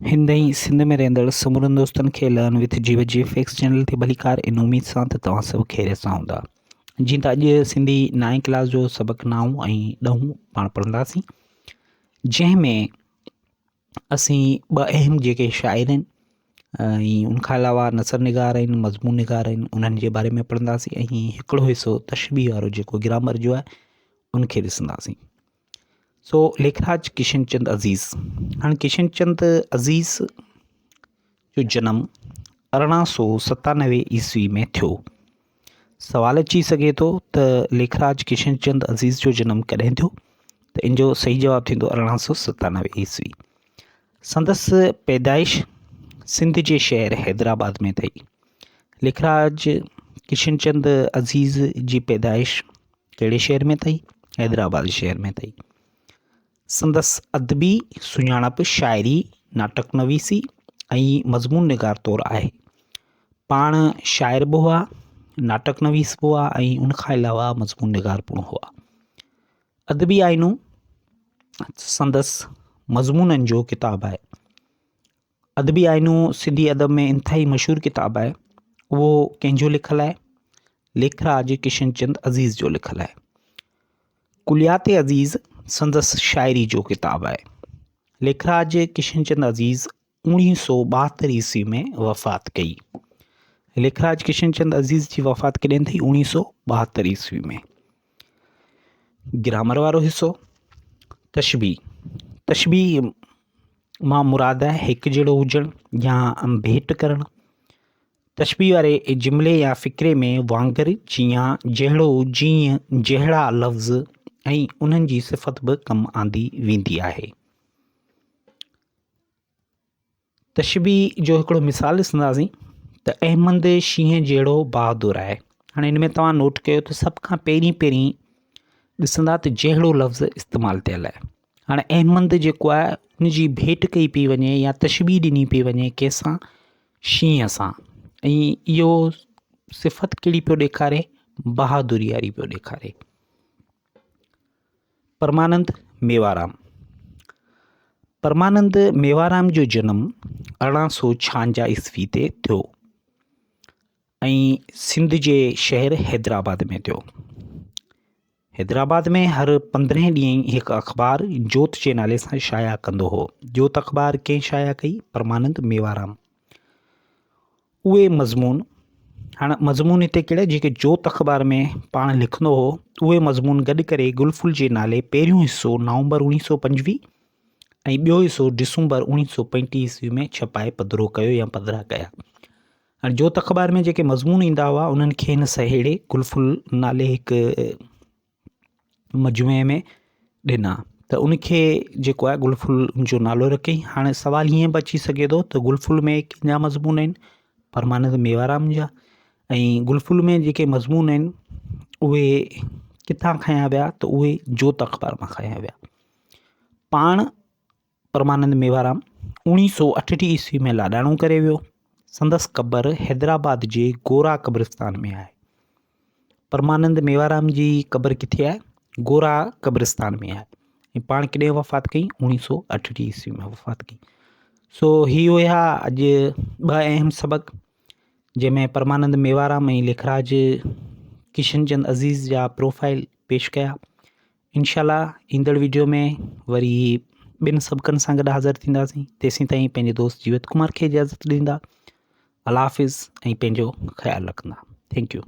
हिंदई सिंध में रहंदड़ समूरनि दोस्तनि खे लर्न विथ जीव जी फिक्स चैनल ते भलीकार इन उम्मीद सां त तव्हां सभु खैरियत सां हूंदा। जीअं त अॼु सिंधी 9वीं क्लास जो सबक़ु 9 ऐं 10 पाण पढ़ंदासीं, जंहिंमें असीं ॿ अहम जेके शाइर आहिनि ऐं उनखां अलावा नसर निगार आहिनि, मज़मून निगार आहिनि, उन्हनि जे बारे में पढ़ंदासीं ऐं हिकिड़ो हिसो तशबीह वारो जेको ग्रामर जो आहे उनखे ॾिसंदासीं। सो लेखराज किशनचंद अज़ीज़। हाँ किशनचंद अज़ीज़ जो जन्म 1897 ईस्वी में थियो। सवाल अची सके तो त लेखराज किशनचंद अज़ीज़ जो जन्म कॾहिं थियो, त इन जो सही जवाब थींदो 1897 ईस्वी। संदसि पैदाइश सिंध जे शहर हैदराबाद में थई। लेखराज किशनचंद अज़ीज़ जी पैदाइश कहिड़े शहर में थई? हैदराबाद शहर में थई। संदसि अदबी सुञाणप शाइरी, नाटक नवीसी ऐं मज़मून निगार तौरु आहे। पाण शाइर बि हुआ, नाटक नवीस बि हुआ ऐं उनखां अलावा मज़मून निगार पिणु हुआ। अदबी आइनूं संदसि मज़मूननि जो किताबु आहे। अदबी आइनूं सिंधी अदब में इंतिहाई मशहूरु किताबु आहे। उहो कंहिंजो लिखियलु आहे? लेखराज किशनचंद अज़ीज़ जो लिखियलु आहे। कुलियात अज़ीज़ संदसि शाइरी जो किताबु आहे। लेखराज किशनचंद अज़ीज़ 1972 ईस्वी में वफ़ात कई। लेखराज किशनचंद अज़ीज़ जी वफ़ात कॾहिं थी? 1972 ईस्वी में। ग्रामर वारो हिसो तशबीह मां मुराद आहे हिकु जहिड़ो हुजणु या भेट करणु। तशबीह वारे जुमिले या फ़िक्रे में वांगुरु, जीअं, जहिड़ो, जीअं, जहिड़ा लफ़्ज़ ऐं उन्हनि जी सिफ़त बि कमु आंदी वेंदी आहे। तशबीह जो हिकिड़ो मिसाल ॾिसंदासीं त अहमद शींहं जहिड़ो बहादुर आहे। हाणे हिन में तव्हां नोट कयो त सभ खां पहिरीं ॾिसंदा त जहिड़ो लफ़्ज़ इस्तेमालु थियल आहे। हाणे अहमद जेको आहे उनजी भेट कई पई वञे या तशबीह ॾिनी पई वञे कंहिंसां? शींहं सां। ऐं इहो सिफ़त कहिड़ी पियो ॾेखारे? बहादुरी वारी पियो ॾेखारे। परमानंद मेवाराम। परमानंद मेवाराम जो जनम 1856 ईस्वी ते थियो ऐं सिंध जे शहर हैदराबाद में थियो। हैदराबाद में हर 15 ॾींहं हिकु अख़बार जोत जे नाले सां शाया कंदो हो। जोत अख़बार कंहिं शाया कई? परमानंद मेवाराम। उहे मज़मून, हाणे मज़मून हिते कहिड़ा जेके जोत अख़बार में पाण लिखंदो हो उहे मज़मून गॾु करे गुलफुल जे नाले पहिरियों हिसो नवंबर 1925 ऐं ॿियो हिसो डिसंबर 1935 ईस्वी में छपाए पधिरो कयो या पधिरा कया। हाणे जोत अख़बार में जेके मज़मून ईंदा हुआ उन्हनि खे हिन सहेड़े गुलफुल नाले हिकु मजमुए में ॾिना त उनखे जेको आहे गुलफुल जो नालो रखी। हाणे सवाल हीअं बि अची सघे थो त गुलफुल में कंहिंजा मज़मून आहिनि? परमानंद मेवाराम जा। ऐं गुलफुल में जेके मज़मून आहिनि उहे किथां खया विया? त उहे जोत अख़बार मां खया विया। पाण परमानंद मेवाराम 1968 ईस्वी में लाॾाणो करे वियो। संदसि क़बर हैदराबाद जे गोरा क़ब्रिस्तान में आहे। परमानंद मेवाराम जी क़बर किथे आहे? गोरा क़ब्रिस्तान में आहे। ऐं पाण कॾहिं वफ़ात कई? 1968 ईस्वी में वफ़ात कई। सो ही हुया अॼु ॿ अहम सबक़, जंहिंमें परमानंद मेवाराम ऐं लेखराज किशनचंद अज़ीज़ जा प्रोफाइल पेश कया। इंशाल्लाह ईंदड़ वीडियो में वरी ॿिनि सबक़नि सां गॾु हाज़िर थींदासीं। तेसीं ताईं पंहिंजे दोस्त जीवत कुमार खे इजाज़त ॾींदा। अल्लाह हाफ़िज़ ऐं पंहिंजो ख़्यालु रखंदा। Thank U.